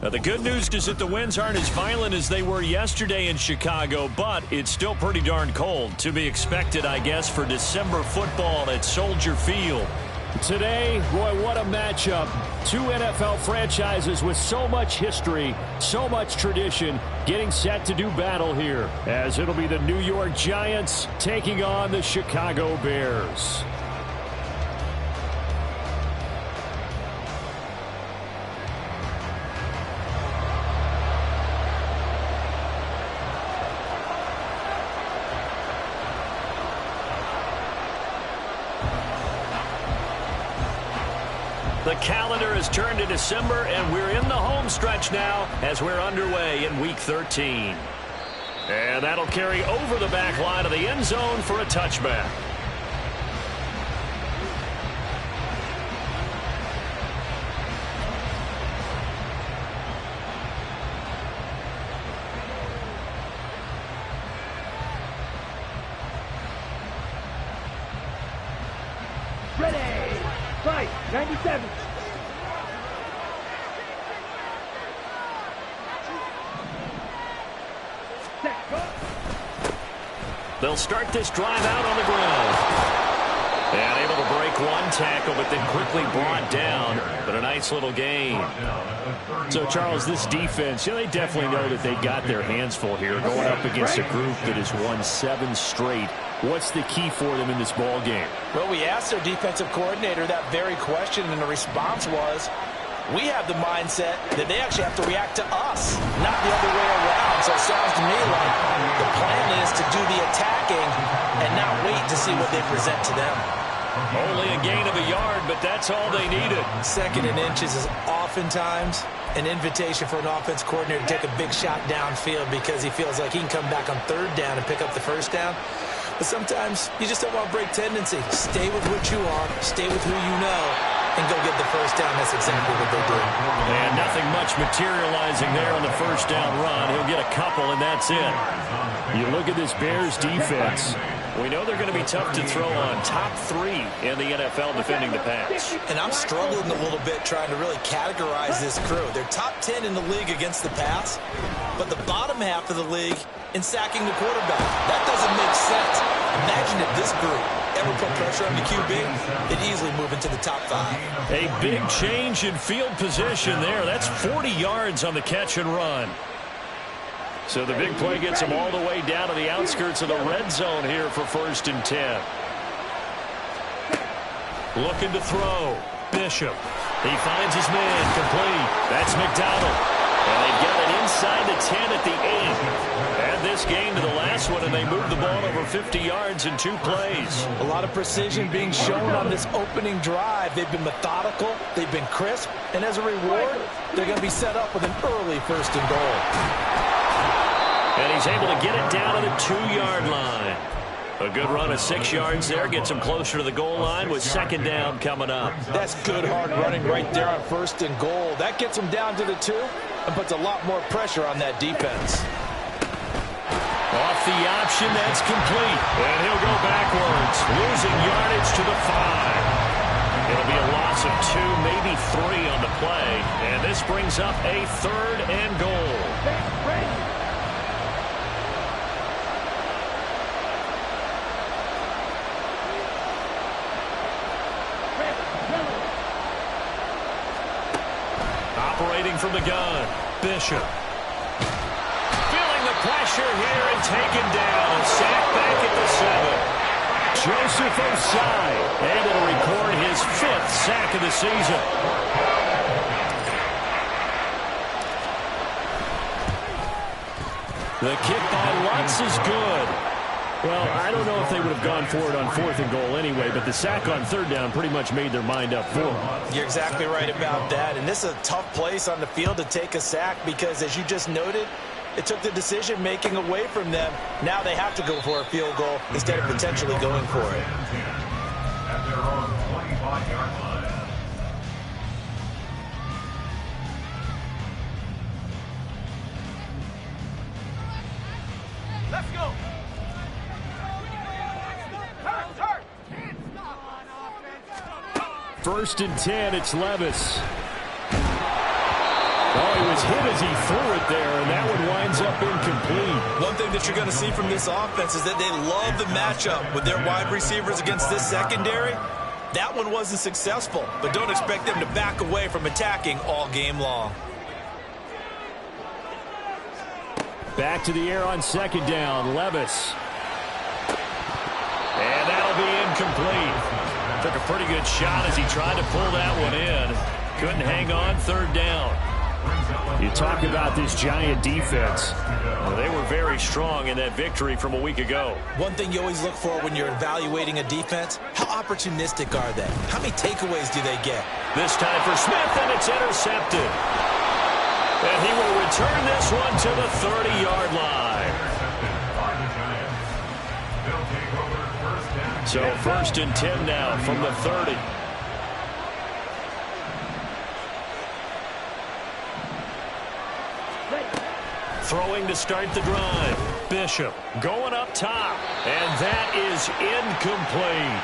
Now, the good news is that the winds aren't as violent as they were yesterday in Chicago, but it's still pretty darn cold. To be expected, I guess, for December football at Soldier Field. Today, boy, what a matchup. Two NFL franchises with so much history, so much tradition, getting set to do battle here, as it'll be the New York Giants taking on the Chicago Bears. The calendar has turned to December, and we're in the home stretch now as we're underway in Week 13. And that'll carry over the back line of the end zone for a touchback. Ready, fight, 97. They'll start this drive out on the ground. And able to break one tackle, but then quickly brought down. But a nice little gain. So, Charles, this defense, they definitely know that they got their hands full here going up against a group that has won 7 straight. What's the key for them in this ball game? Well, we asked their defensive coordinator that very question, and the response was, we have the mindset that they actually have to react to us, not the other way around. So it sounds to me like the plan is to do the attacking and not wait to see what they present to them. Only a gain of a yard, but that's all they needed. 2nd and inches is oftentimes an invitation for an offense coordinator to take a big shot downfield because he feels like he can come back on 3rd down and pick up the 1st down. But sometimes you just don't want to break tendency. Stay with what you are, stay with who you know, and go get the 1st down. That's exactly what they did. And nothing much materializing there on the 1st down run. He'll get a couple, and that's it. You look at this Bears defense. We know they're going to be tough to throw on. Top 3 in the NFL defending the pass. And I'm struggling a little bit trying to really categorize this crew. They're top 10 in the league against the pass, but the bottom half of the league in sacking the quarterback. That doesn't make sense. Imagine if this group ever put pressure on the QB, they'd easily move into the top 5. A big change in field position there. That's 40 yards on the catch and run. So the big play gets them all the way down to the outskirts of the red zone here for 1st and 10. Looking to throw. Bishop. He finds his man complete. That's McDonald. And they've got it inside the 10 at the 8. Add this game to the last one, and they move the ball over 50 yards in 2 plays. A lot of precision being shown on this opening drive. They've been methodical. They've been crisp. And as a reward, they're going to be set up with an early 1st and goal. And he's able to get it down to the 2-yard line. A good run of 6 yards there. Gets him closer to the goal line with 2nd down coming up. That's good hard running right there on 1st and goal. That gets him down to the 2 and puts a lot more pressure on that defense. Off the option, that's complete. And he'll go backwards, losing yardage to the 5. It'll be a loss of 2, maybe 3 on the play. And this brings up a 3rd and goal. Operating from the gun, Bishop. Feeling the pressure here and taken down. Sacked back at the 7. Joseph Osai able to record his 5th sack of the season. The kick by Lutz is good. Well, I don't know if they would have gone for it on 4th and goal anyway, but the sack on 3rd down pretty much made their mind up for them. You're exactly right about that. And this is a tough place on the field to take a sack because, as you just noted, it took the decision-making away from them. Now they have to go for a field goal instead of potentially going for it. At their own 25-yard line. Let's go. 1st and 10, it's Levis. Oh, he was hit as he threw it there, and that one winds up incomplete. One thing that you're going to see from this offense is that they love the matchup with their wide receivers against this secondary. That one wasn't successful, but don't expect them to back away from attacking all game long. Back to the air on second down, Levis. And that'll be incomplete. Took a pretty good shot as he tried to pull that one in. Couldn't hang on, third down. You talk about this Giant defense. Well, they were very strong in that victory from a week ago. One thing you always look for when you're evaluating a defense, how opportunistic are they? How many takeaways do they get? This time for Smith, and it's intercepted. And he will return this one to the 30-yard line. So 1st and 10 now from the 30. Throwing to start the drive. Bishop going up top. And that is incomplete.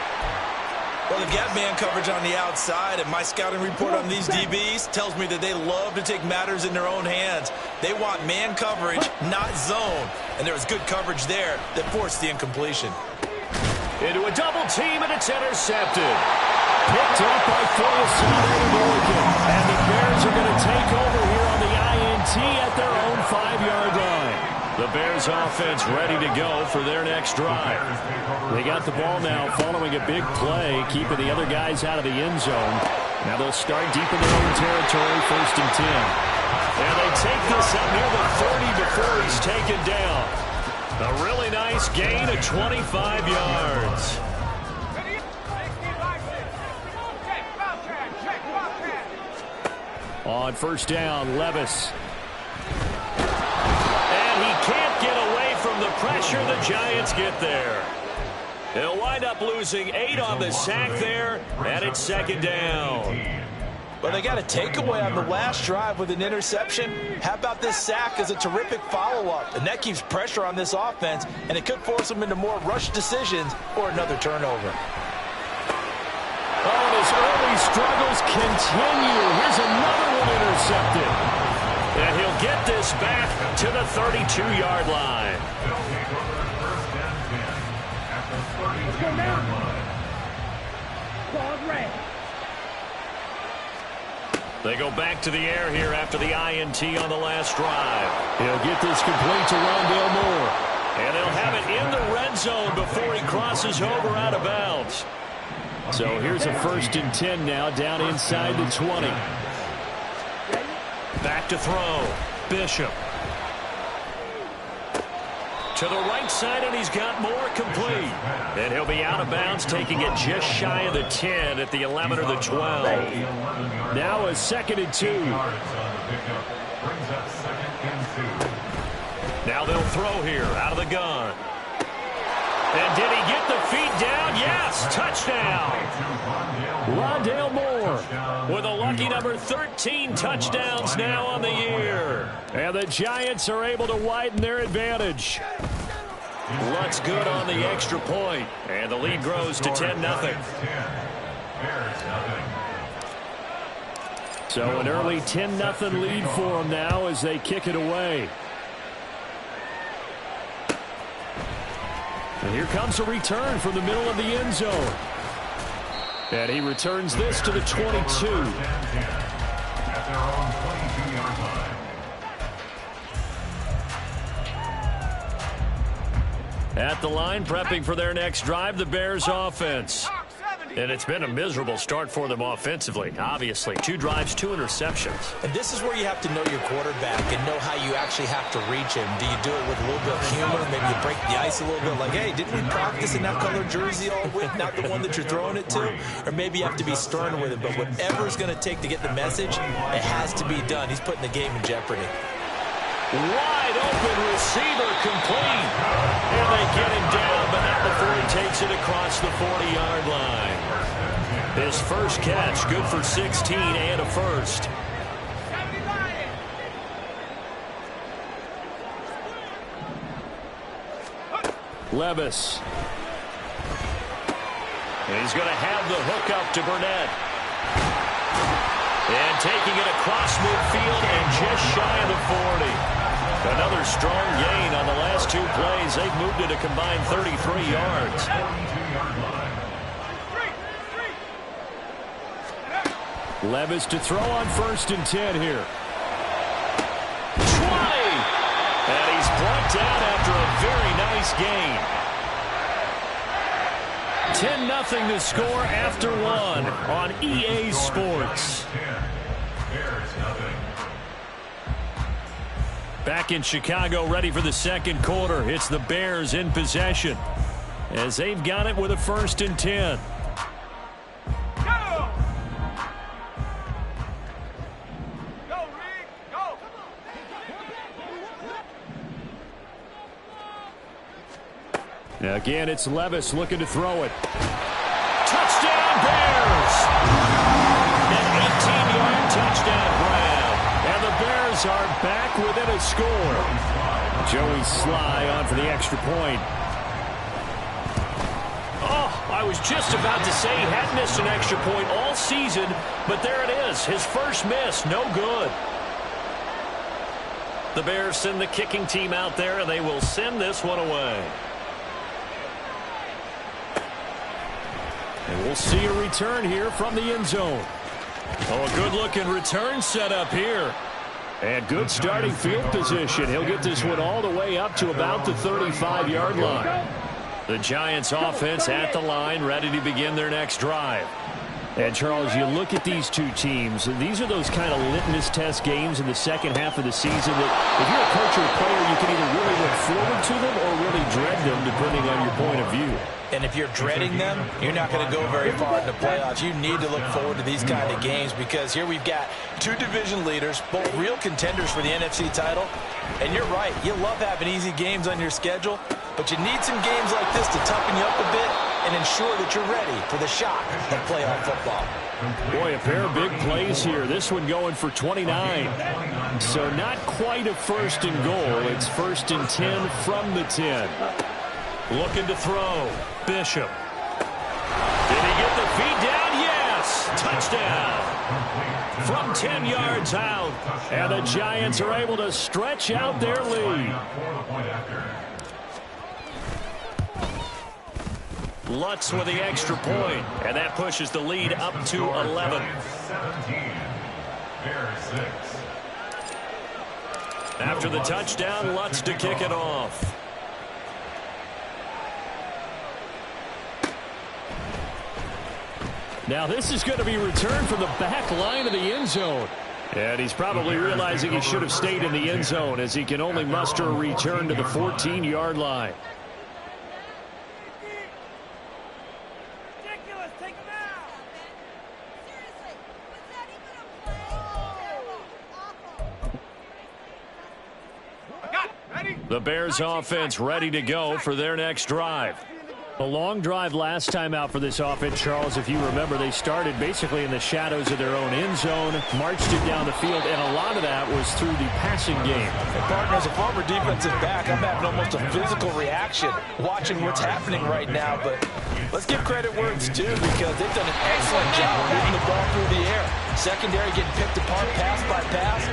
Well, they've got man coverage on the outside, and my scouting report on these DBs tells me that they love to take matters in their own hands. They want man coverage, not zone. And there was good coverage there that forced the incompletion. Into a double team, and it's intercepted. Picked up by Flores Morgan. And the Bears are going to take over here on the INT at their own 5-yard line. The Bears offense ready to go for their next drive. They got the ball now following a big play, keeping the other guys out of the end zone. Now they'll start deep in their own territory, 1st and 10. And they take this up near the 30 before he's taken down. A really nice gain of 25 yards. On 1st down, Levis. And he can't get away from the pressure. The Giants get there. They'll wind up losing 8 on the sack there, and it's 2nd down. Well, they got a takeaway on the last drive with an interception. How about this sack as a terrific follow-up? And that keeps pressure on this offense, and it could force them into more rush decisions or another turnover. Oh, and his early struggles continue. Here's another one intercepted. And he'll get this back to the 32-yard line. They go back to the air here after the INT on the last drive. He'll get this complete to Rondale Moore. And they'll have it in the red zone before he crosses over out of bounds. So here's a 1st and 10 now, down inside the 20. Back to throw. Bishop. To the right side, and he's got more complete. And he'll be out of bounds, taking it just shy of the 10 at the 11 or the 12. Now a 2nd and 2. Now they'll throw here, out of the gun. And did he get the feet down? Yes, touchdown. Rondale Moore with a lucky number 13 touchdowns now on the year. And the Giants are able to widen their advantage. Looks good on the extra point. And the lead grows to 10-0. So an early 10-0 lead for them now as they kick it away. And here comes a return from the middle of the end zone. And he returns this to the 22. At their own 22-yard line. At the line, prepping for their next drive, the Bears offense. And it's been a miserable start for them offensively, obviously. 2 drives, 2 interceptions. And this is where you have to know your quarterback and know how you actually have to reach him. Do you do it with a little bit of humor? Maybe you break the ice a little bit like, hey, didn't we practice in that color jersey all week? Not the one that you're throwing it to? Or maybe you have to be stern with him. But whatever it's going to take to get the message, it has to be done. He's putting the game in jeopardy. Wide open receiver complete. And they get him down, but not before he takes it across the 40-yard line. His first catch, good for 16 and a first. Levis. And he's going to have the hook up to Burnett. And taking it across midfield and just shy of the 40. Another strong gain on the last 2 plays. They've moved it a combined 33 yards. Levis to throw on 1st and 10 here. 20! And he's brought down after a very nice gain. 10-0 to score after 1 on EA Sports. Back in Chicago, ready for the 2nd quarter. It's the Bears in possession as they've got it with a 1st and 10. Now again, it's Levis looking to throw it. Touchdown, Bears! An 18-yard touchdown grab. And the Bears are back within a score. Joey Sly on for the extra point. Oh, I was just about to say he hadn't missed an extra point all season, but there it is. His first miss, no good. The Bears send the kicking team out there, and they will send this one away. And we'll see a return here from the end zone. Oh, a good-looking return set up here. And good starting field position. He'll get this one all the way up to about the 35-yard line. The Giants offense at the line, ready to begin their next drive. And, Charles, you look at these 2 teams, these are those kind of litmus test games in the second half of the season that if you're a coach or a player, you can either really look forward to them or really dread them, depending on your point of view. And if you're dreading them, you're not going to go very far in the playoffs. You need to look forward to these kind of games because here we've got 2 division leaders, both real contenders for the NFC title. And you're right, you love having easy games on your schedule, but you need some games like this to toughen you up a bit and ensure that you're ready for the shock of playoff football. Boy, a pair of big plays here. This one going for 29. So not quite a 1st and goal. It's 1st and 10 from the 10. Looking to throw. Bishop. Did he get the feet down? Yes. Touchdown. From 10 yards out. And the Giants are able to stretch out their lead. Lutz with the extra point. And that pushes the lead up to 11. After the touchdown, Lutz to kick it off. Now this is going to be returned from the back line of the end zone. And he's probably realizing he should have stayed in the end zone as he can only muster a return to the 14-yard line. Ridiculous. Take him out. Seriously, was that even a play? The Bears offense ready to go for their next drive. A long drive last time out for this offense, Charles. If you remember, they started basically in the shadows of their own end zone, marched it down the field, and a lot of that was through the passing game. And partner, as a former defensive back, I'm having almost a physical reaction watching what's happening right now. But let's give credit where it's due because they've done an excellent job moving the ball through the air. Secondary getting picked apart pass by pass.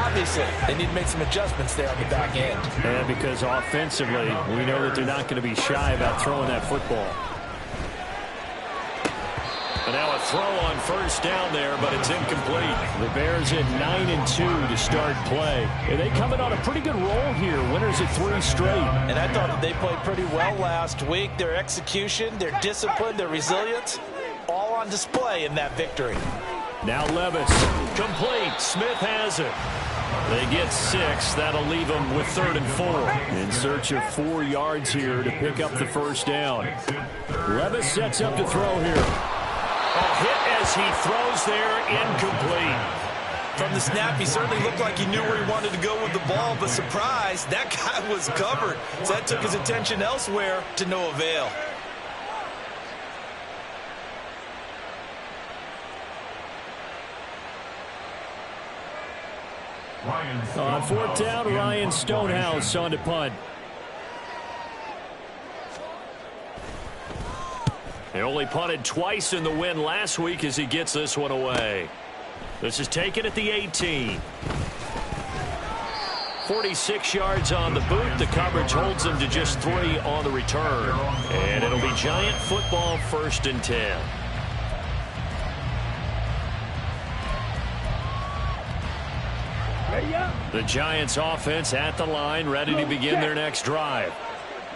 Obviously, they need to make some adjustments there on the back end. And because offensively, we know that they're not going to be shy about throwing that football. And now a throw on 1st down there, but it's incomplete. The Bears at 9-2 to start play. And they come in on a pretty good roll here. Winners at 3 straight. And I thought that they played pretty well last week. Their execution, their discipline, their resilience, all on display in that victory. Now Levis, complete. Smith has it. They get 6. That'll leave them with 3rd and 4. In search of 4 yards here to pick up the 1st down. Levis sets up to throw here. A hit as he throws there, incomplete. From the snap, he certainly looked like he knew where he wanted to go with the ball, but surprise, that guy was covered. So that took his attention elsewhere to no avail. On 4th down, Ryan Stonehouse on to punt. He only punted twice in the win last week as he gets this one away. This is taken at the 18. 46 yards on the boot. The coverage holds them to just 3 on the return. And it'll be Giant football, 1st and 10. The Giants offense at the line, ready to begin their next drive.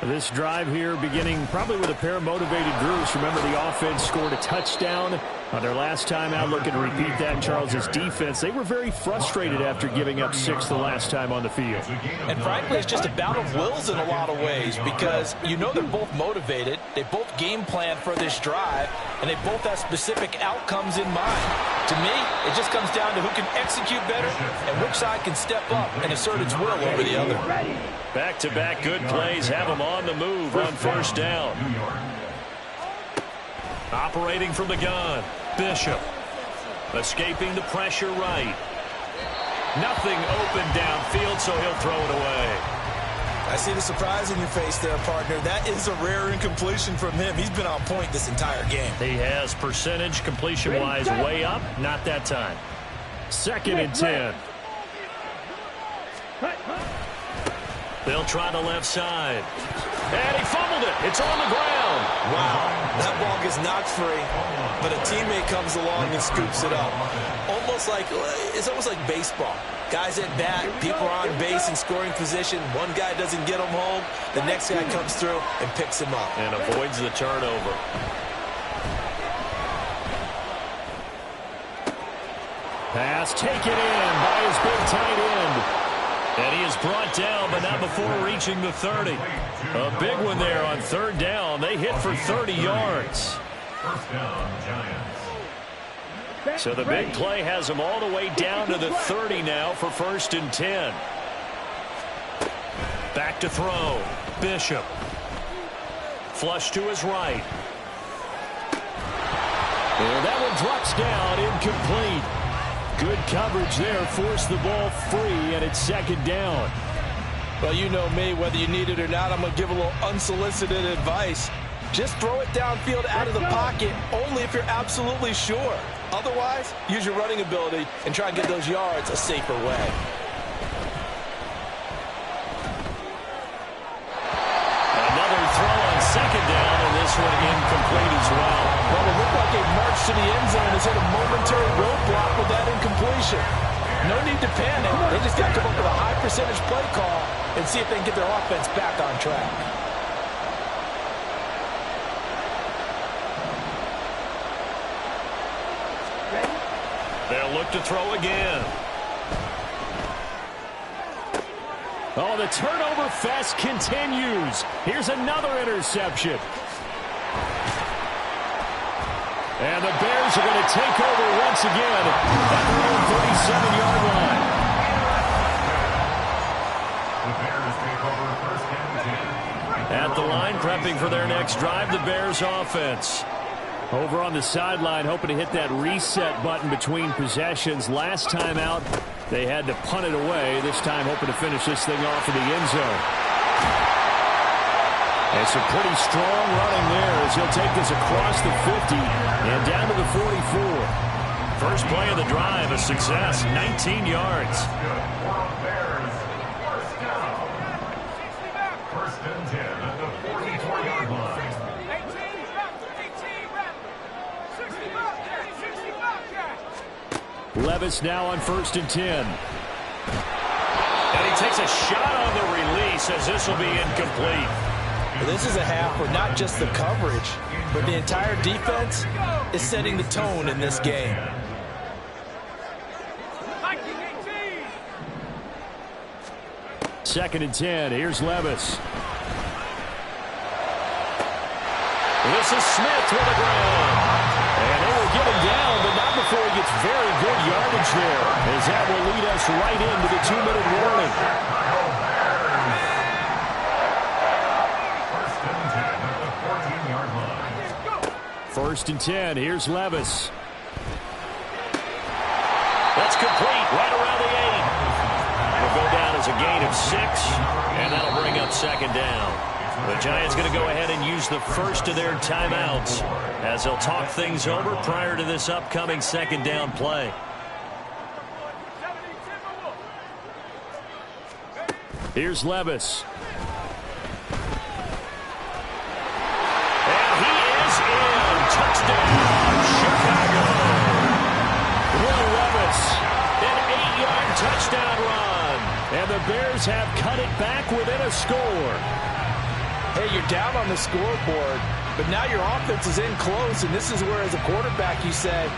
This drive here beginning probably with a pair of motivated groups. Remember, the offense scored a touchdown on their last time out. Looking to repeat that in Charles's defense. They were very frustrated after giving up 6 the last time on the field. And frankly, it's just a battle of wills in a lot of ways because you know they're both motivated. They both game plan for this drive, and they both have specific outcomes in mind. To me, it just comes down to who can execute better and which side can step up and assert its will over the other. Back-to-back good plays have them on the move on 1st down. Operating from the gun, Bishop. Escaping the pressure right. Nothing open downfield, so he'll throw it away. I see the surprise in your face there, partner. That is a rare incompletion from him. He's been on point this entire game. He has percentage completion-wise way up. Not that time. 2nd and 10. They'll try the left side. And he fumbled it. It's on the ground. Wow, that ball gets knocked free, but a teammate comes along and scoops it up. It's almost like baseball. Guys at bat, people are on base in scoring position. One guy doesn't get him home. The next guy comes through and picks him up. And avoids the turnover. Pass taken in by his big tight end. And he is brought down, but not before reaching the 30. A big one there on 3rd down. They hit for 30 yards. 1st down, Giants. So the big play has them all the way down to the 30 now for 1st and 10. Back to throw. Bishop. Flush to his right. And that one drops down, incomplete. Good coverage there, forced the ball free, and it's 2nd down. Well, you know me, whether you need it or not, I'm going to give a little unsolicited advice. Just throw it downfield out of the pocket, only if you're absolutely sure. Otherwise, use your running ability and try and get those yards a safer way. Another throw on 2nd down, and this one incomplete as well. Well, it looked like a march to the end zone has hit a momentary roadblock with that incompletion. No need to panic. They just got to come up with a high percentage play call and see if they can get their offense back on track. They'll look to throw again. Oh, the turnover fest continues. Here's another interception. And the Bears are going to take over once again at their own 37-yard line. The Bears take over 1st and 10. At the line, prepping for their next drive, the Bears offense. Over on the sideline, hoping to hit that reset button between possessions. Last time out, they had to punt it away. This time, hoping to finish this thing off in the end zone. And some pretty strong running there as he'll take this across the 50 and down to the 44. First play of the drive, a success, 19 yards. Bears, 1st down. 1st and 10 at the 44-yard line. 60 Levis now on 1st and 10. And he takes a shot on the release as this will be incomplete. This is a half where not just the coverage, but the entire defense is setting the tone in this game. Second and 10. Here's Levis. This is Smith with the ground. And they will get him down, but not before he gets very good yardage there, as that will lead us right into the 2-minute warning. 1st and 10. Here's Levis. That's complete right around the 8. Will go down as a gain of 6, and that'll bring up 2nd down. The Giants going to go ahead and use the first of their timeouts as they'll talk things over prior to this upcoming 2nd down play. Here's Levis. And he is in. Touchdown, Chicago. Will Levis, an 8-yard touchdown run. And the Bears have cut it back within a score. Hey, you're down on the scoreboard, but now your offense is in close, and this is where, as a quarterback, you say,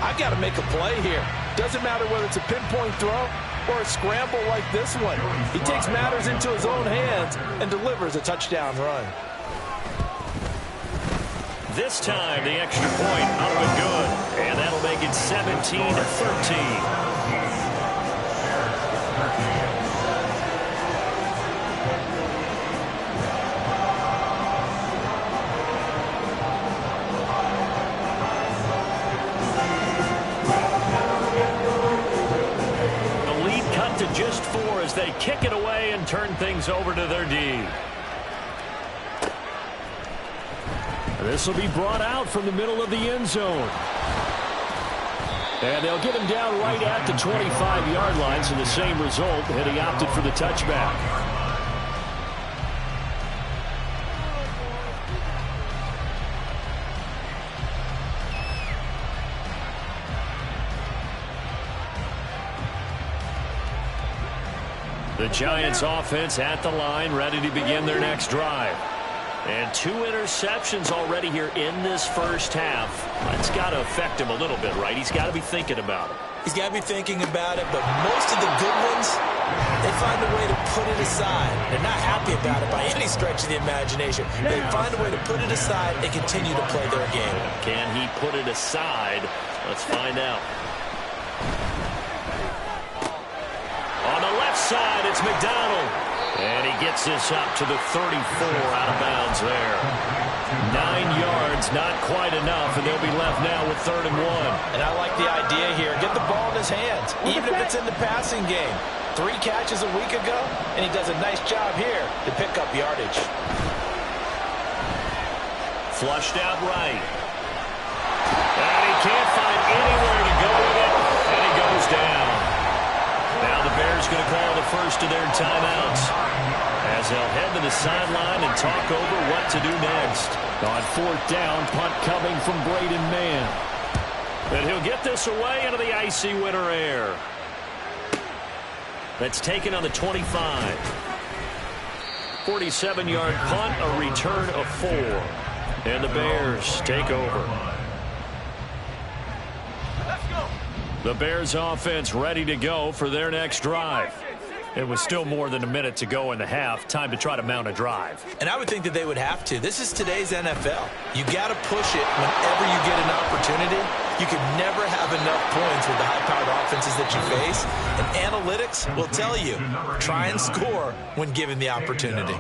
I've got to make a play here. Doesn't matter whether it's a pinpoint throw or a scramble like this one. He takes matters into his own hands and delivers a touchdown run. This time, the extra point out of it good. And that'll make it 17-13. Just 4 as they kick it away and turn things over to their D. This will be brought out from the middle of the end zone. And they'll get him down right at the 25-yard line, so the same result, and he opted for the touchback. The Giants offense at the line, ready to begin their next drive. And 2 interceptions already here in this first half. That's got to affect him a little bit, right? He's got to be thinking about it. He's got to be thinking about it, but most of the good ones, they find a way to put it aside. They're not happy about it by any stretch of the imagination. They find a way to put it aside and continue to play their game. Can he put it aside? Let's find out. On the left side, it's McDonald. And he gets this up to the 34, out of bounds there. 9 yards, not quite enough, and they'll be left now with 3rd and 1. And I like the idea here. Get the ball in his hands, even if it's in the passing game. 3 catches a week ago, and he does a nice job here to pick up yardage. Flushed out right. And he can't find anywhere to go with it, and he goes down. Now the Bears going to call the first of their timeouts as they'll head to the sideline and talk over what to do next. On 4th down, punt coming from Braden Mann. And he'll get this away into the icy winter air. That's taken on the 25. 47-yard punt, a return of 4. And the Bears take over. The Bears offense ready to go for their next drive. It was still more than a minute to go in the half. Time to try to mount a drive. And I would think that they would have to. This is today's NFL. You got to push it whenever you get an opportunity. You can never have enough points with the high-powered offenses that you face. And analytics will tell you, try and score when given the opportunity.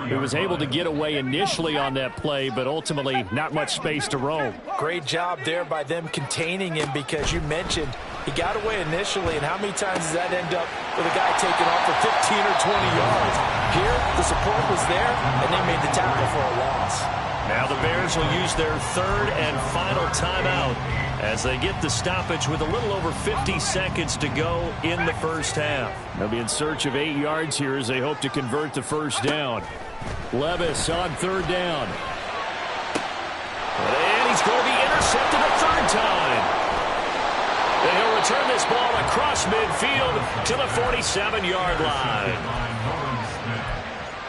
He was able to get away initially on that play, but ultimately not much space to roam. Great job there by them containing him, because you mentioned he got away initially, and how many times does that end up with a guy taking off for 15 or 20 yards? Here, the support was there, and they made the tackle for a loss. Now the Bears will use their 3rd and final timeout as they get the stoppage with a little over 50 seconds to go in the first half. They'll be in search of 8 yards here as they hope to convert the first down. Levis on 3rd down. And he's going to be intercepted a 3rd time. And he'll return this ball across midfield to the 47-yard line.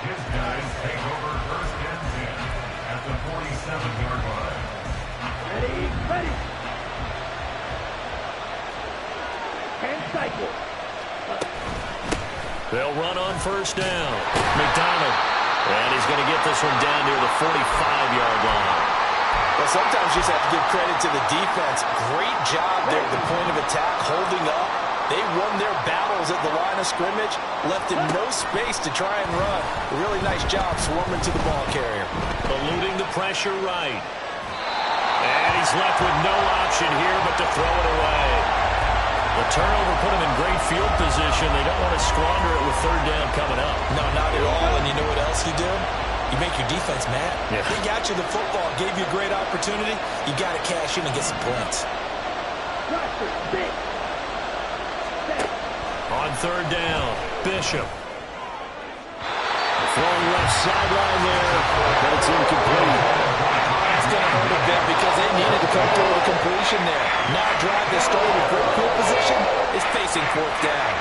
His guys take over 1st and 10 at the 47-yard line. Ready. And cycle. They'll run on 1st down. McDonald. And he's going to get this one down near the 45-yard line. Well, sometimes you just have to give credit to the defense. Great job there at the point of attack, holding up. They won their battles at the line of scrimmage, left him no space to try and run. A really nice job swarming to the ball carrier. Eluding the pressure right. And he's left with no option here but to throw it away. The turnover put him in great field position. They don't want to squander it with 3rd down coming up. No, not at all. And you know what else you do? You make your defense mad. Yeah. They got you the football, gave you a great opportunity. You got to cash in and get some points. On 3rd down, Bishop. throwing left sideline there, but it's incomplete. That's going to hurt a bit because they needed to come through with a completion there. Now drive that started with great field position is facing fourth down.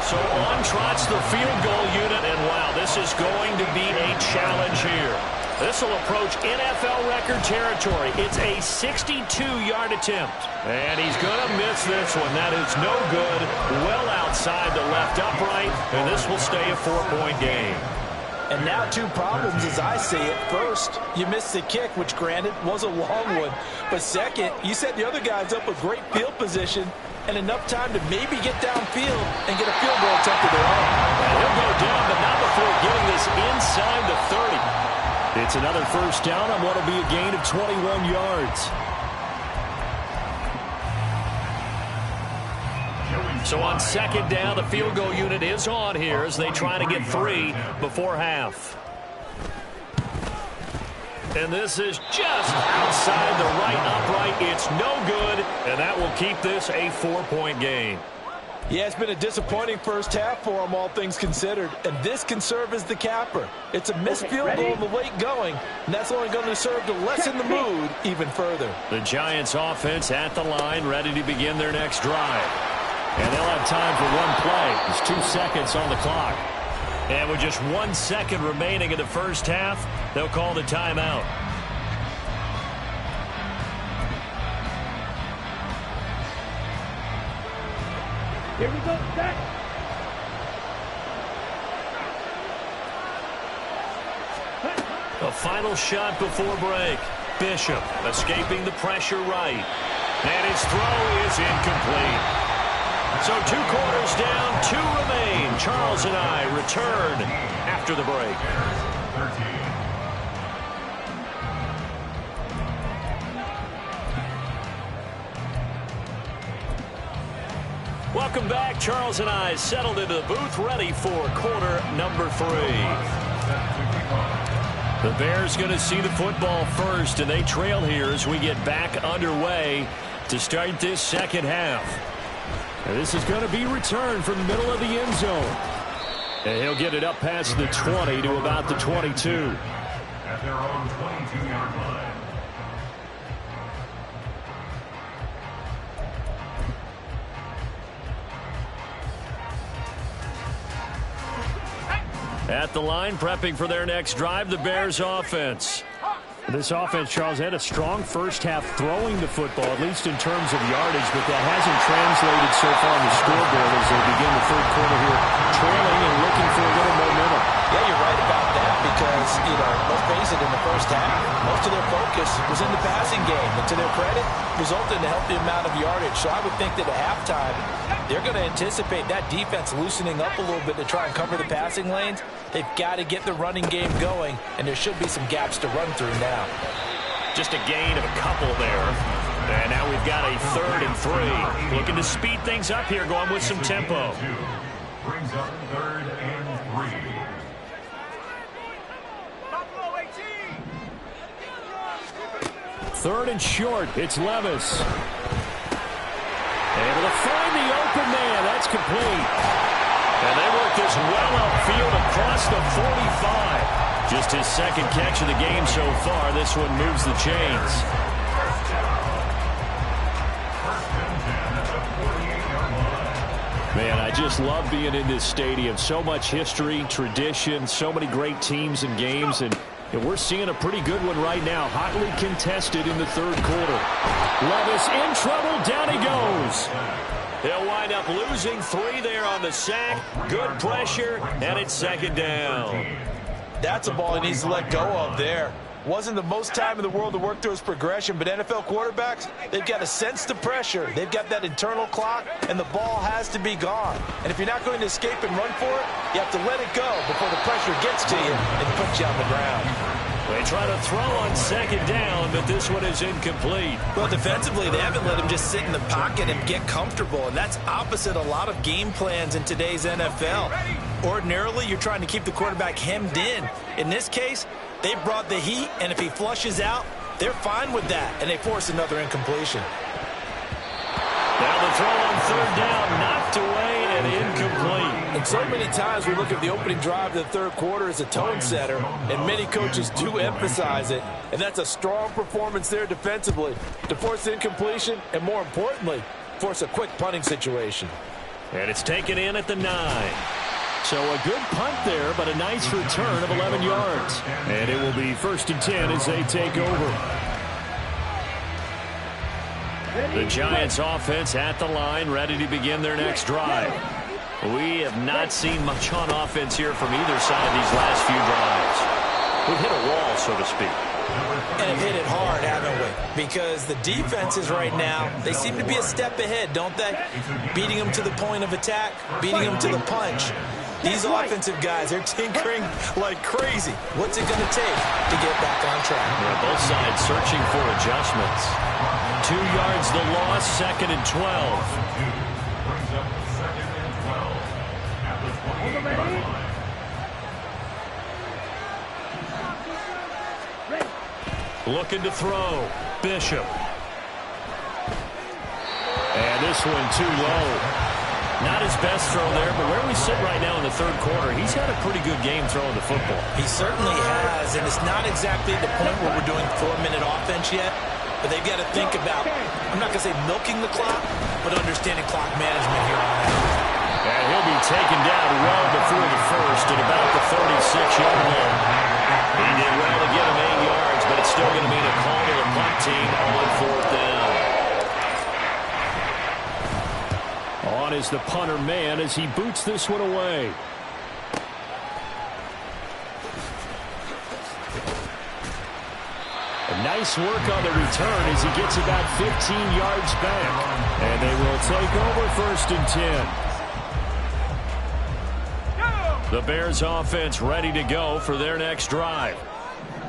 So on trots the field goal unit, and wow, this is going to be a challenge here. This will approach NFL record territory. It's a 62-yard attempt. And he's going to miss this one. That is no good. Well outside the left upright, and this will stay a 4-point game. And now two problems as I see it. First, you missed the kick, which granted was a long one. But second, you set the other guys up with great field position and enough time to maybe get downfield and get a field goal attempt of their own. And he'll go down, but not before getting this inside the 30. It's another first down on what will be a gain of 21 yards. So on second down, the field goal unit is on here as they try to get 3 before half. And this is just outside the right upright. It's no good, and that will keep this a 4-point game. Yeah, it's been a disappointing first half for them, all things considered. And this can serve as the capper. It's a missed field goal in the late going, and that's only going to serve to lessen the mood even further. The Giants offense at the line, ready to begin their next drive. And they'll have time for one play. There's 2 seconds on the clock. And with just 1 second remaining in the first half, they'll call the timeout. Here we go, set. A final shot before break. Bishop escaping the pressure right. And his throw is incomplete. So 2 quarters down, 2 remain. Charles and I return after the break. Welcome back. Charles and I settled into the booth, ready for quarter number 3. The Bears going to see the football first, and they trail here as we get back underway to start this second half. And this is going to be returned from the middle of the end zone. And he'll get it up past the 20 to about the 22. At their own 22-yard line. At the line, prepping for their next drive, the Bears offense. This offense, Charles, had a strong first half throwing the football, at least in terms of yardage, but that hasn't translated so far on the scoreboard as they begin the third quarter here, trailing and looking for a little momentum. Yeah, you're right about that because, let's face it, in the first half, most of their focus was in the passing game. And to their credit, resulted in a healthy amount of yardage. So I would think that at halftime, they're going to anticipate that defense loosening up a little bit to try and cover the passing lanes. They've got to get the running game going, and there should be some gaps to run through now. Just a gain of a couple there. And now we've got a 3rd and 3. Looking to speed things up here, going with some tempo. Brings up 3rd and 3. Third and short. It's Levis. Able to find the open man. That's complete. And they work this well upfield across the 45. Just his second catch of the game so far. This one moves the chains. Man, I just love being in this stadium. So much history, tradition, so many great teams and games, and we're seeing a pretty good one right now. Hotly contested in the third quarter. Levis in trouble. Down he goes. They'll wind up losing 3 there on the sack. Good pressure, and it's second down. That's a ball he needs to let go of there. Wasn't the most time in the world to work through his progression, but NFL quarterbacks, they've got to sense the pressure. They've got that internal clock, and the ball has to be gone. And if you're not going to escape and run for it, you have to let it go before the pressure gets to you and puts you on the ground. They try to throw on second down, but this one is incomplete. Well, defensively, they haven't let him just sit in the pocket and get comfortable, and that's opposite a lot of game plans in today's NFL. Ordinarily, you're trying to keep the quarterback hemmed in. In this case, they brought the heat, and if he flushes out, they're fine with that, and they force another incompletion. Now the throw on third down, knocked away and incomplete. And so many times we look at the opening drive of the third quarter as a tone setter, and many coaches do emphasize it. And that's a strong performance there defensively to force incompletion and, more importantly, force a quick punting situation. And it's taken in at the 9. So a good punt there, but a nice return of 11 yards. And it will be 1st and 10 as they take over. The Giants offense at the line, ready to begin their next drive. We have not seen much on offense here from either side these last few drives. We've hit a wall, so to speak. And have hit it hard, haven't we? Because the defenses right now, they seem to be a step ahead, don't they? Beating them to the point of attack, beating them to the punch. These offensive guys, they're tinkering like crazy. What's it going to take to get back on track? Yeah, both sides searching for adjustments. 2 yards the loss, 2nd and 12. Brings up 2nd and 12 at the 28-yard line. Looking to throw. Bishop. And this one too low. Not his best throw there, but where we sit right now in the third quarter, he's had a pretty good game throwing the football. He certainly has, and it's not exactly the point where we're doing 4-minute offense yet, but they've got to think about, I'm not going to say milking the clock, but understanding clock management here on out. And he'll be taken down well before the first at about the 36-yard line. He did well to get him 8 yards, but it's still going to mean a call to the punt team on 4th down. On is the punter man as he boots this one away. Nice work on the return as he gets about 15 yards back. And they will take over 1st and 10. The Bears offense ready to go for their next drive.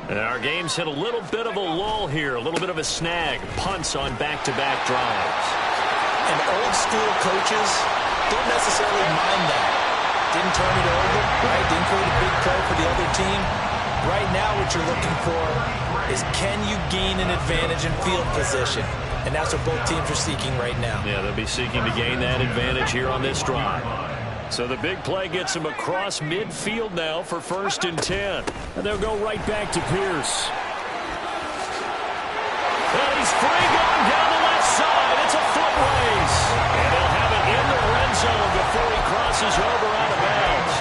And our game's hit a little bit of a lull here, a little bit of a snag. Punts on back-to-back drives. And old school coaches don't necessarily mind that. Didn't turn it over, right? Didn't create a big play for the other team. Right now what you're looking for is can you gain an advantage in field position? And that's what both teams are seeking right now. Yeah, they'll be seeking to gain that advantage here on this drive. So the big play gets him across midfield now for 1st and 10. And they'll go right back to Pierce. And he's free going down the left side. It's a foot race. And they'll have it in the red zone before he crosses over out of bounds.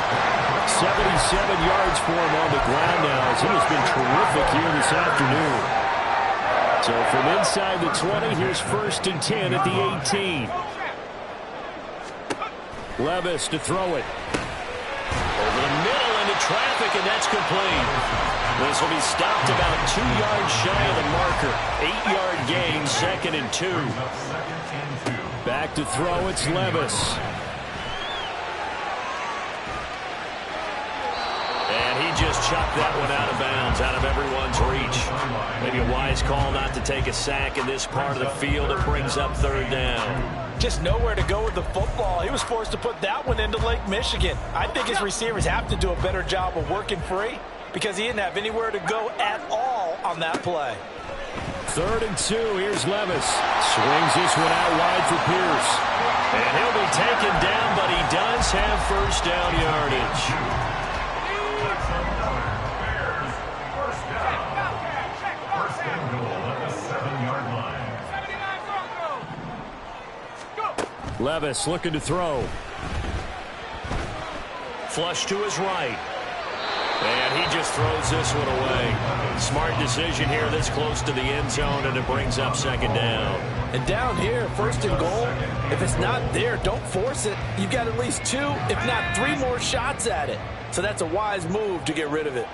77 yards for him on the ground now as he has been terrific here this afternoon. So from inside the 20, here's 1st and 10 at the 18. Levis to throw it. Over the middle into traffic, and that's complete. This will be stopped about 2 yards shy of the marker. 8-yard gain, 2nd and 2. Back to throw, it's Levis. And he just chucked that one out of bounds, out of everyone's reach. Maybe a wise call not to take a sack in this part of the field. It brings up 3rd down. Just nowhere to go with the football. He was forced to put that one into Lake Michigan. I think his receivers have to do a better job of working free because he didn't have anywhere to go at all on that play. 3rd and 2. Here's Levis. Swings this one out wide for Pierce. And he'll be taken down, but he does have 1st down yardage. Levis looking to throw. Flush to his right. And he just throws this one away. Smart decision here this close to the end zone, and it brings up 2nd down. And down here, 1st and goal, if it's not there, don't force it. You've got at least 2, if not 3 more shots at it. So that's a wise move to get rid of it.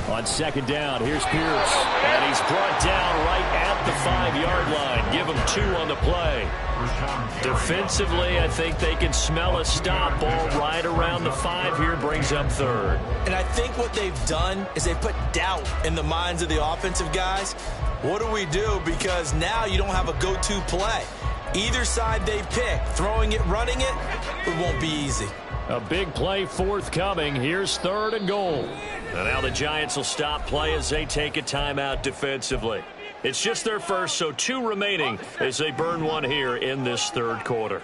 On 2nd down, here's Pierce. And he's brought down right at the 5-yard line. Give him 2 on the play. Defensively, I think they can smell a stop ball right around the 5 here. Brings up 3rd. And I think what they've done is they put doubt in the minds of the offensive guys. What do we do? Because now you don't have a go-to play. Either side they pick, throwing it, running it, it won't be easy. A big play forthcoming. Here's 3rd and goal. And now the Giants will stop play as they take a timeout defensively. It's just their first, so 2 remaining as they burn one here in this 3rd quarter.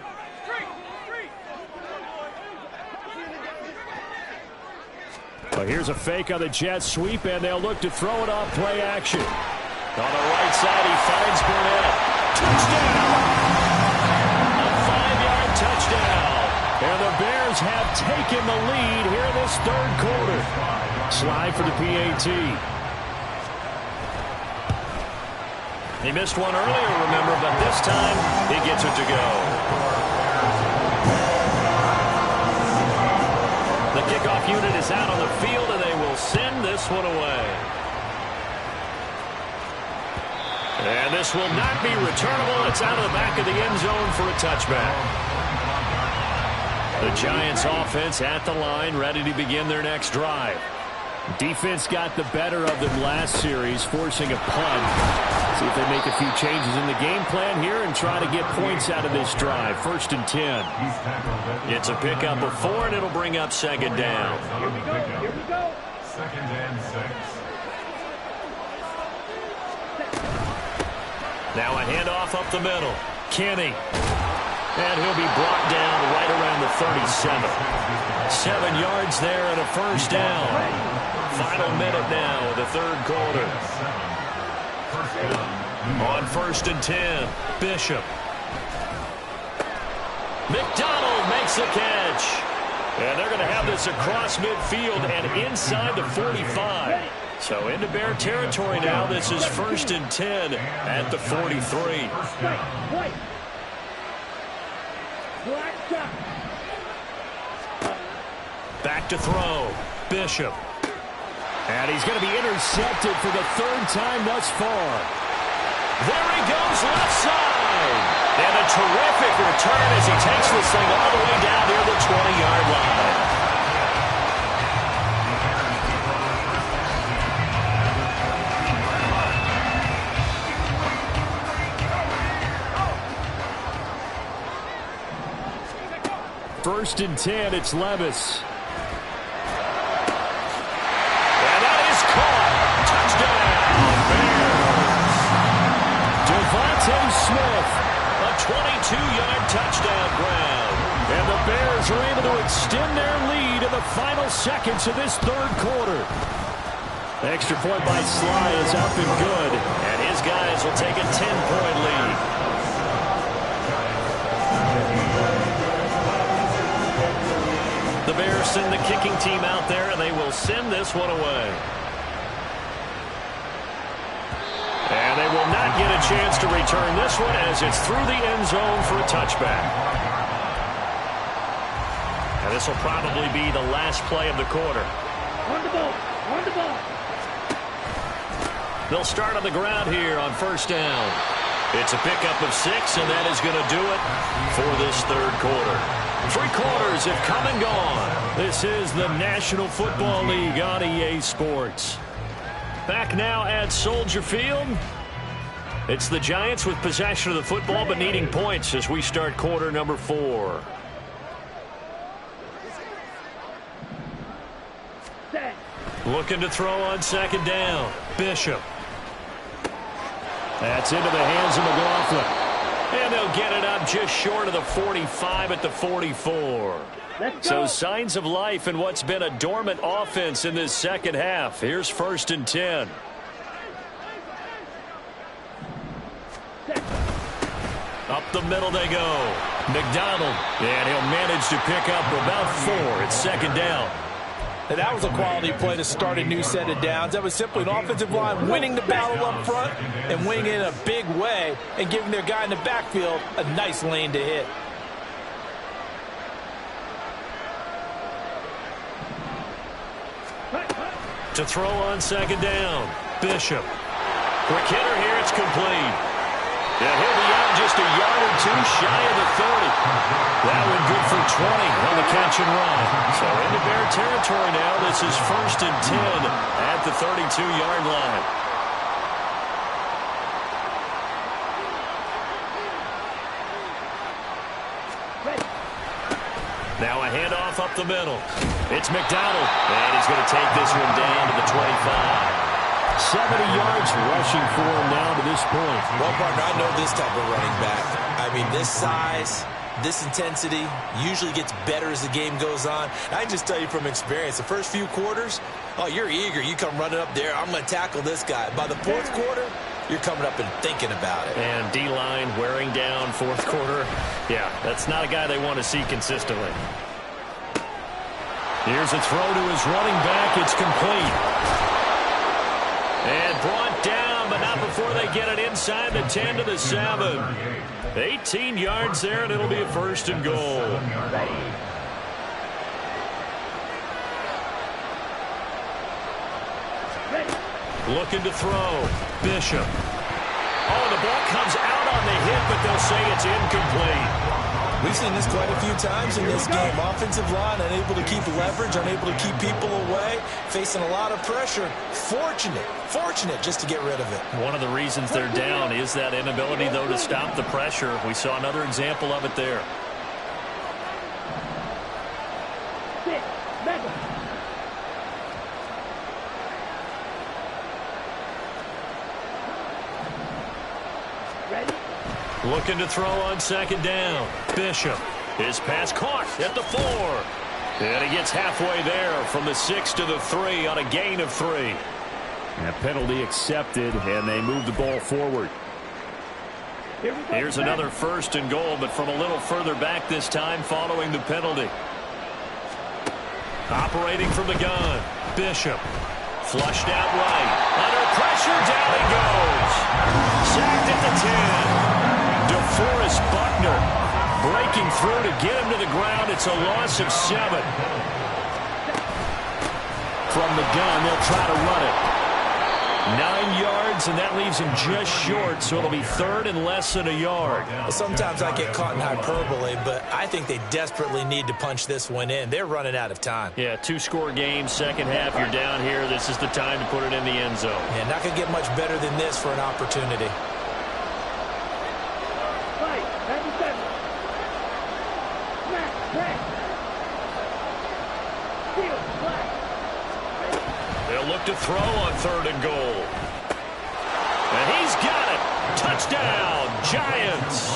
Well, here's a fake on the jet sweep, and they'll look to throw it off play action. On the right side, he finds Burnett. Touchdown! A 5-yard touchdown. And the Bears have taken the lead here in this third quarter. Slide for the PAT. He missed one earlier, remember, but this time he gets it to go. The kickoff unit is out on the field, and they will send this one away. And this will not be returnable. It's out of the back of the end zone for a touchback. The Giants offense at the line, ready to begin their next drive. Defense got the better of them last series, forcing a punt. See if they make a few changes in the game plan here and try to get points out of this drive. 1st and 10. It's a pickup of 4, and it'll bring up 2nd down. Here we go. Here we go. 2nd and 6. Now a handoff up the middle. Kenny. And he'll be brought down right around the 37. 7 yards there and a 1st down. Final minute now of the third quarter. On 1st and 10, Bishop. McDonald makes the catch. And they're going to have this across midfield and inside the 45. So into Bear territory now. This is 1st and 10 at the 43. Back to throw. Bishop. And he's going to be intercepted for the 3rd time thus far. There he goes, left side. And a terrific return as he takes this thing all the way down near the 20-yard line. First and 10, it's Levis. And that is caught. Touchdown, Bears. Devontae Smith, a 22-yard touchdown grab. And the Bears are able to extend their lead in the final seconds of this third quarter. The extra point by Sly is up and good. And his guys will take a 10-point lead. The Bears send the kicking team out there, and they will send this one away. And they will not get a chance to return this one as it's through the end zone for a touchback. And this will probably be the last play of the quarter. On the ball. On the ball. They'll start on the ground here on 1st down. It's a pickup of 6, and that is going to do it for this third quarter. 3 quarters have come and gone. This is the National Football League on EA Sports. Back now at Soldier Field. It's the Giants with possession of the football but needing points as we start quarter number 4. Looking to throw on 2nd down. Bishop. That's into the hands of McLaughlin. And they'll get it up just short of the 45 at the 44. So signs of life in what's been a dormant offense in this second half. Here's 1st and 10. Up the middle they go. McDonald. And he'll manage to pick up about 4. It's 2nd down. And that was a quality play to start a new set of downs. That was simply an offensive line winning the battle up front and winning it in a big way and giving their guy in the backfield a nice lane to hit. To throw on 2nd down. Bishop. Quick hitter here. It's complete. And he'll be out just a yard or 2 shy of the 30. That one good for 20 on the catch and run. So into Bear territory now. This is 1st and 10 at the 32-yard line. Now a handoff up the middle. It's McDonald. And he's going to take this one down to the 25. 70 yards rushing for him now to this point. Well, partner, I know this type of running back. I mean, this size, This intensity usually gets better as the game goes on. I can just tell you from experience, the first few quarters, oh, you're eager. You come running up there, I'm going to tackle this guy. By the fourth quarter, you're coming up and thinking about it. And D-line wearing down fourth quarter. Yeah, that's not a guy they want to see consistently. Here's a throw to his running back. It's complete. And brought down, but not before they get it inside the 10 to the 7. 18 yards there, and it'll be a first and goal. Looking to throw. Bishop. Oh, the ball comes out on the hit, but they'll say it's incomplete. We've seen this quite a few times in this game. Offensive line unable to keep leverage, unable to keep people away, facing a lot of pressure. Fortunate just to get rid of it. One of the reasons they're down is that inability, though, to stop the pressure. We saw another example of it there. Looking to throw on second down. Bishop. His pass caught at the 4. And he gets halfway there from the 6 to the 3 on a gain of 3. And a penalty accepted, and they move the ball forward. Here's another first and goal, but from a little further back this time following the penalty. Operating from the gun. Bishop. Flushed out right. Under pressure, down he goes. Sacked at the 10. DeForest Buckner breaking through to get him to the ground. It's a loss of 7. From the gun, they'll try to run it. 9 yards, and that leaves him just short, so it'll be third and less than a yard. Well, sometimes I get caught in hyperbole, but I think they desperately need to punch this one in. They're running out of time. Yeah, 2-score game, second half, you're down here. This is the time to put it in the end zone. Yeah, not going to get much better than this for an opportunity. They'll look to throw on third and goal. And he's got it. Touchdown, Giants.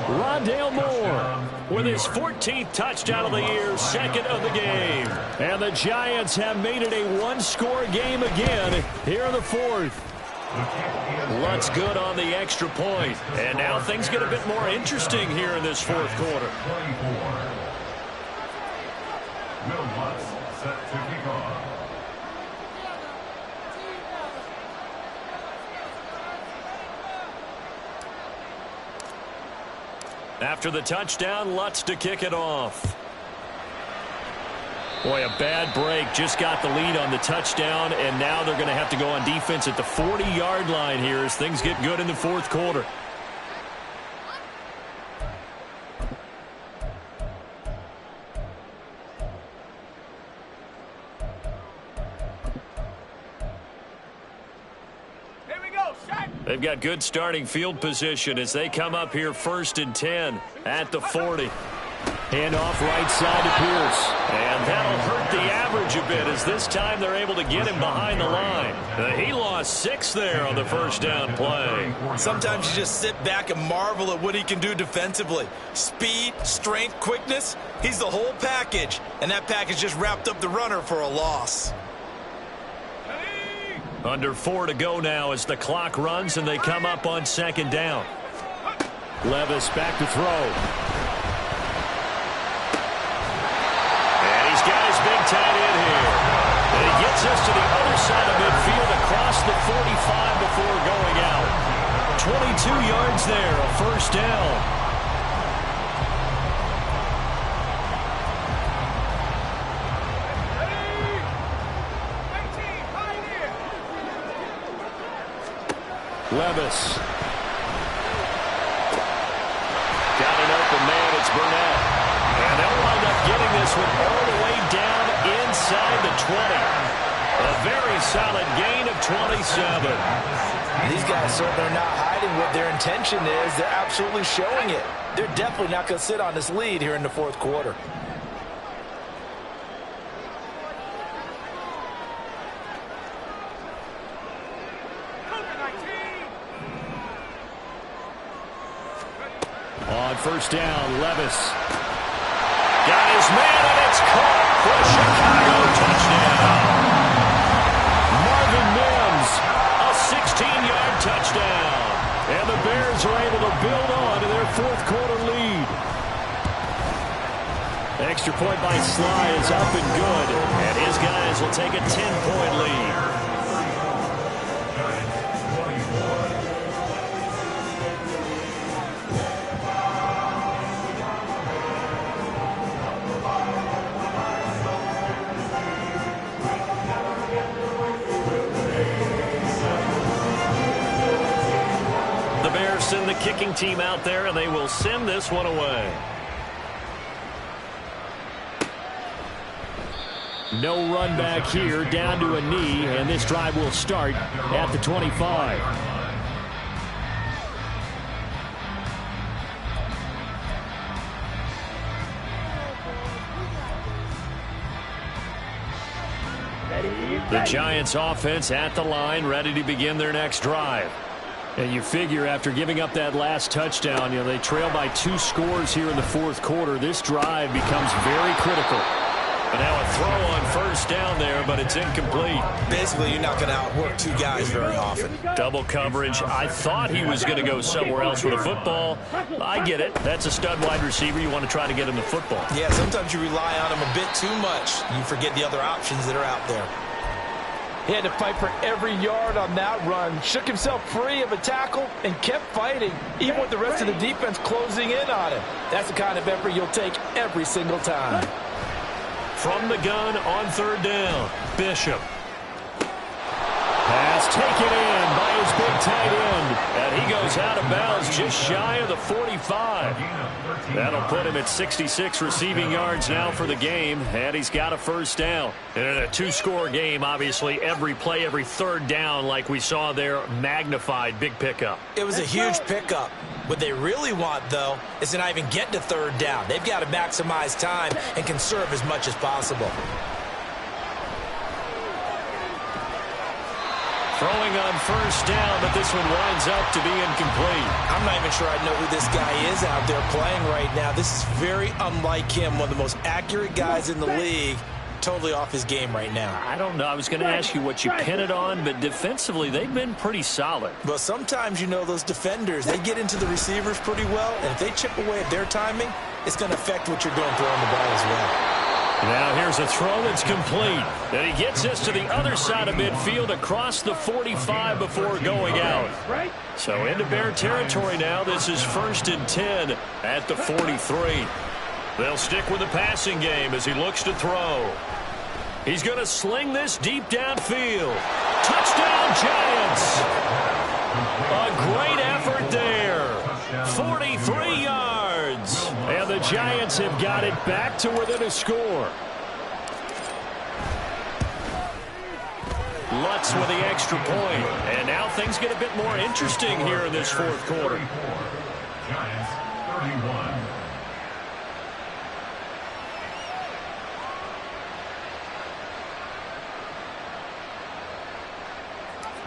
Rondale Moore with his 14th touchdown of the year, second of the game. And the Giants have made it a one-score game again here in the fourth. Lutz good on the extra point. And now things get a bit more interesting here in this fourth quarter. Will Lutz set to kick off. After the touchdown, Lutz to kick it off. Boy, a bad break. Just got the lead on the touchdown, and now they're going to have to go on defense at the 40-yard line here as things get good in the fourth quarter. They've got good starting field position as they come up here first and 10 at the 40. Hand off right side to Pierce. And that'll hurt the average a bit as this time they're able to get him behind the line. He lost 6 there on the first down play. Sometimes you just sit back and marvel at what he can do defensively. Speed, strength, quickness, he's the whole package. And that package just wrapped up the runner for a loss. Under 4 to go now as the clock runs and they come up on second down. Levis back to throw. And he's got his big tight end here. And he gets us to the other side of midfield across the 45 before going out. 22 yards there, a first down. Levis. Got an open man, it's Burnett. And they'll wind up getting this one all the way down inside the 20. A very solid gain of 27. These guys certainly are not hiding what their intention is. They're absolutely showing it. They're definitely not going to sit on this lead here in the fourth quarter. On first down. Levis. Got his man, and it's caught for a Chicago touchdown. Marvin Mims, a 16-yard touchdown. And the Bears are able to build on to their fourth-quarter lead. Extra point by Sly is up and good. And his guys will take a 10-point lead. Send the kicking team out there, and they will send this one away. No run back here, down to a knee, and this drive will start at the 25. The Giants offense at the line, ready to begin their next drive. And you figure after giving up that last touchdown, they trail by 2 scores here in the fourth quarter. This drive becomes very critical. And now a throw on first down there, but it's incomplete. Basically, you're not going to outwork 2 guys very often. Double coverage. I thought he was going to go somewhere else with a football. I get it. That's a stud wide receiver. You want to try to get him the football. Yeah, sometimes you rely on him a bit too much. You forget the other options that are out there. He had to fight for every yard on that run. Shook himself free of a tackle and kept fighting, even with the rest of the defense closing in on him. That's the kind of effort you'll take every single time. From the gun on third down, Bishop. Pass taken in by his big tight end. And he goes out of bounds just shy of the 45. That'll put him at 66 receiving yards now for the game. And he's got a first down. And in a 2-score game, obviously, every play, every third down, like we saw there, magnified. Big pickup. It was a huge pickup. What they really want, though, is to not even get to third down. They've got to maximize time and conserve as much as possible. Throwing on first down, but this one winds up to be incomplete. I'm not even sure I know who this guy is out there playing right now. This is very unlike him, one of the most accurate guys in the league. Totally off his game right now. I don't know. I was going to ask you what you pin it on, but defensively, they've been pretty solid. Well, sometimes, those defenders, they get into the receivers pretty well, and if they chip away at their timing, it's going to affect what you're doing throwing the ball as well. Now here's a throw that's complete. And he gets us to the other side of midfield across the 45 before going out. So into Bear territory now. This is 1st and 10 at the 43. They'll stick with the passing game as he looks to throw. He's going to sling this deep downfield. Touchdown, Giants! A great effort there. 43 yards. And the Giants have got it back to within a score. Lutz with the extra point. And now things get a bit more interesting here in this fourth quarter. Giants 31.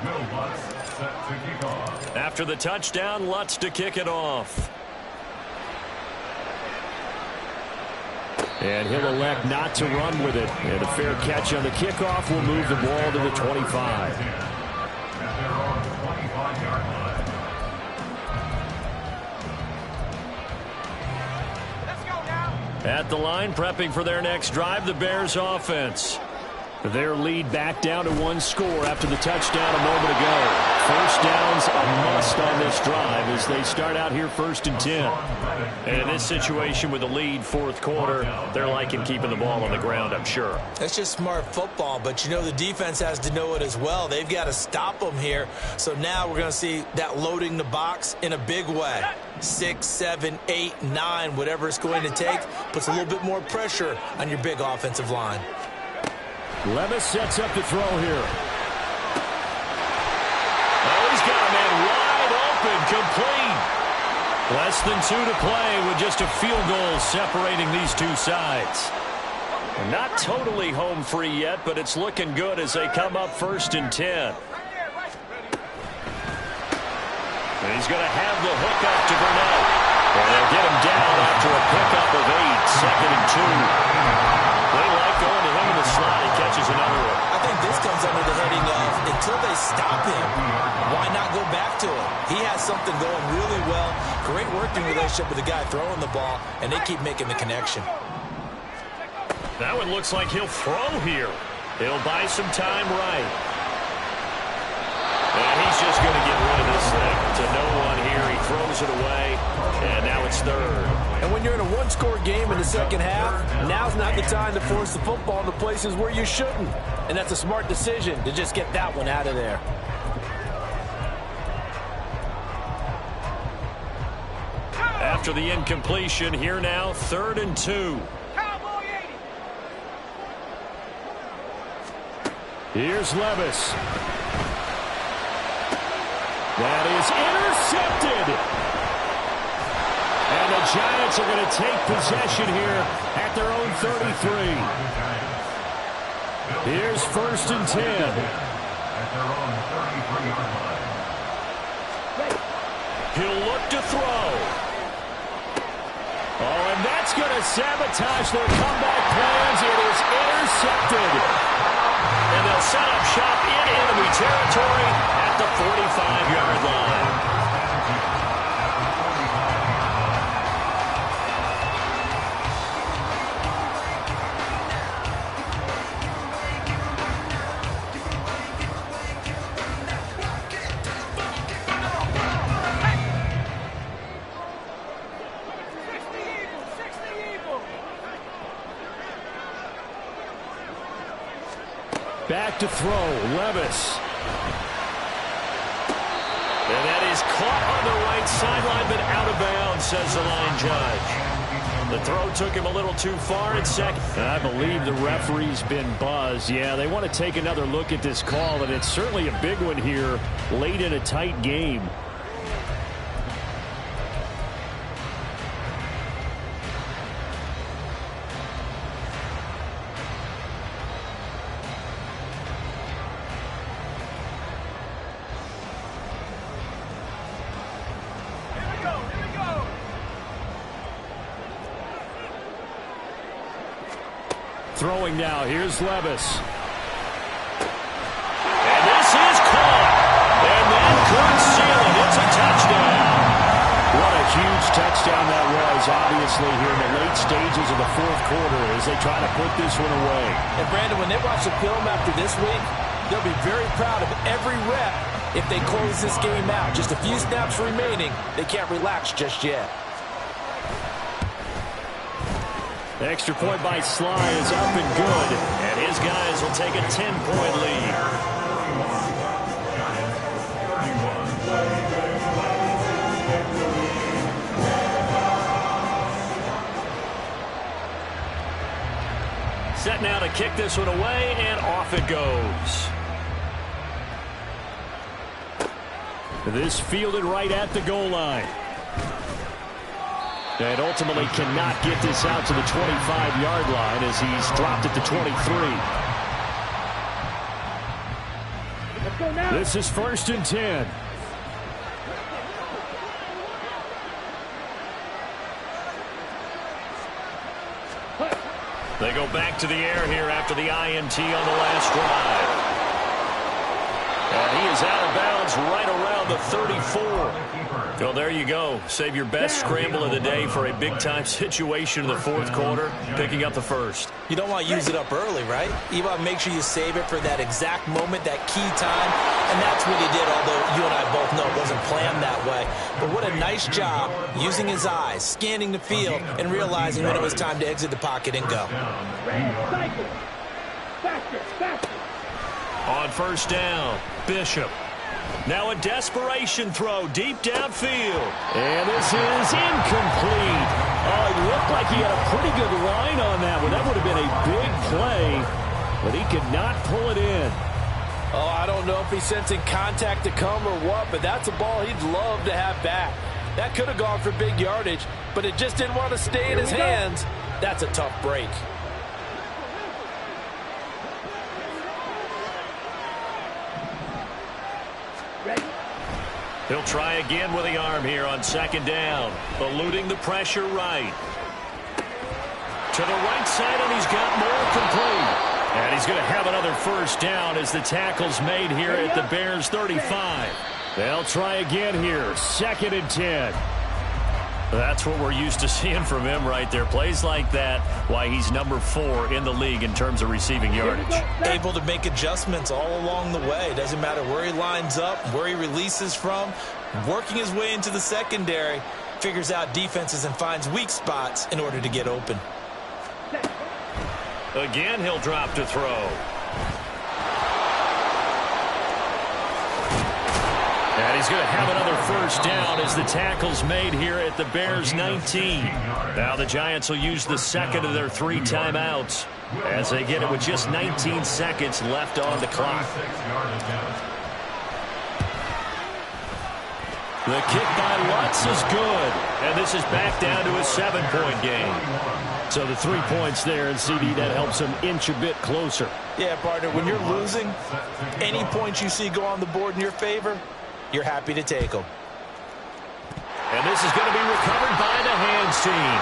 Will Lutz set to kick off. After the touchdown, Lutz to kick it off. And he'll elect not to run with it. And a fair catch on the kickoff will move the ball to the 25. At the line, prepping for their next drive, the Bears offense. Their lead back down to 1 score after the touchdown a moment ago. First down's a must on this drive as they start out here 1st and 10. And in this situation with the lead, fourth quarter, they're liking keeping the ball on the ground, I'm sure. That's just smart football, but the defense has to know it as well. They've got to stop them here. So now we're going to see that loading the box in a big way. 6, 7, 8, 9, whatever it's going to take, puts a little bit more pressure on your big offensive line. Levis sets up the throw here. Oh, he's got a man wide open, complete. Less than 2 to play with just a field goal separating these two sides. Not totally home free yet, but it's looking good as they come up 1st and 10. And he's going to have the hook up to Burnett. And they'll get him down after a pickup of 8, 2nd and 2. They like going to him in the slot. He catches another one. I think this comes under the heading of until they stop him, why not go back to him? He has something going really well. Great working relationship with the guy throwing the ball, and they keep making the connection. That one looks like he'll throw here. He'll buy some time right. And he's just going to get rid of this thing to no one here. He throws it away, and now it's 3rd. And when you're in a one-score game in the second half, now's not the time to force the football into places where you shouldn't. And that's a smart decision to just get that one out of there. After the incompletion, here now, 3rd and 2. Here's Levis. That is intercepted. And the Giants are going to take possession here at their own 33. Here's 1st and 10. He'll look to throw. Oh, and that's going to sabotage their comeback plans. It is intercepted. And they'll set up shop in enemy territory at the 45-yard line. Back to throw, Levis. And that is caught on the right sideline, but out of bounds, says the line judge. The throw took him a little too far in 2nd. I believe the referee's been buzzed. Yeah, they want to take another look at this call, and it's certainly a big one here late in a tight game. Throwing now, here's Levis. And this is caught. And that could seal it. It's a touchdown. What a huge touchdown that was, obviously, here in the late stages of the 4th quarter as they try to put this one away. And, Brandon, when they watch the film after this week, they'll be very proud of every rep if they close this game out. Just a few snaps remaining. They can't relax just yet. The extra point by Sly is up and good. And his guys will take a 10-point lead. Set now to kick this one away, and off it goes. This fielded right at the goal line. And ultimately cannot get this out to the 25-yard line as he's dropped at the 23. Let's go now. This is 1st and 10. They go back to the air here after the INT on the last drive. And he is out of bounds right around the 34. Well, there you go. Save your best scramble of the day for a big-time situation in the 4th quarter, picking up the 1st. You don't want to use it up early, right? You want to make sure you save it for that exact moment, that key time, and that's what he did, although you and I both know it wasn't planned that way. But what a nice job using his eyes, scanning the field, and realizing when it was time to exit the pocket and go. Cycle. Faster, faster. On 1st down, Bishop. Now a desperation throw deep downfield. And this is incomplete. Oh, it looked like he had a pretty good line on that one. That would have been a big play, but he could not pull it in. Oh, I don't know if he's sensing contact to come or what, but that's a ball he'd love to have back. That could have gone for big yardage, but it just didn't want to stay in his hands. That's a tough break. He'll try again with the arm here on second down. Eluding the pressure right. To the right side, and he's got more complete. And he's going to have another first down as the tackle's made here at the Bears 35. They'll try again here. 2nd and 10. That's what we're used to seeing from him right there. Plays like that, why he's number 4 in the league in terms of receiving yardage. Able to make adjustments all along the way. Doesn't matter where he lines up, where he releases from. Working his way into the secondary. Figures out defenses and finds weak spots in order to get open. Again, he'll drop to throw. And he's going to have another first down as the tackle's made here at the Bears 19. Now the Giants will use the second of their 3 timeouts as they get it with just 19 seconds left on the clock. The kick by Lutz is good. And this is back down to a 7-point game. So the 3 points there, and CD, that helps him inch a bit closer. Yeah, partner, when you're losing, any points you see go on the board in your favor, you're happy to take them. And this is going to be recovered by the hands team.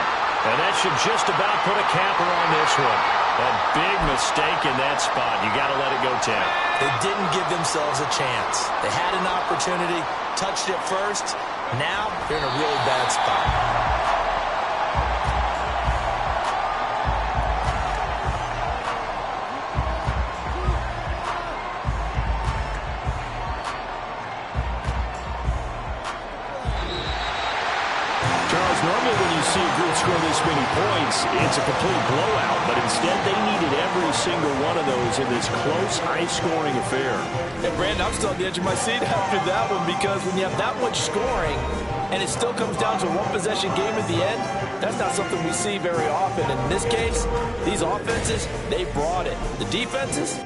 And that should just about put a capper on this one. A big mistake in that spot. You got to let it go, Tim. They didn't give themselves a chance. They had an opportunity, touched it first. Now they're in a really bad spot. Normally when you see a group score this many points, it's a complete blowout. But instead, they needed every single one of those in this close, high-scoring affair. And, Brandon, I'm still on the edge of my seat after that one because when you have that much scoring and it still comes down to a one-possession game at the end, that's not something we see very often. In this case, these offenses, they brought it. The defenses,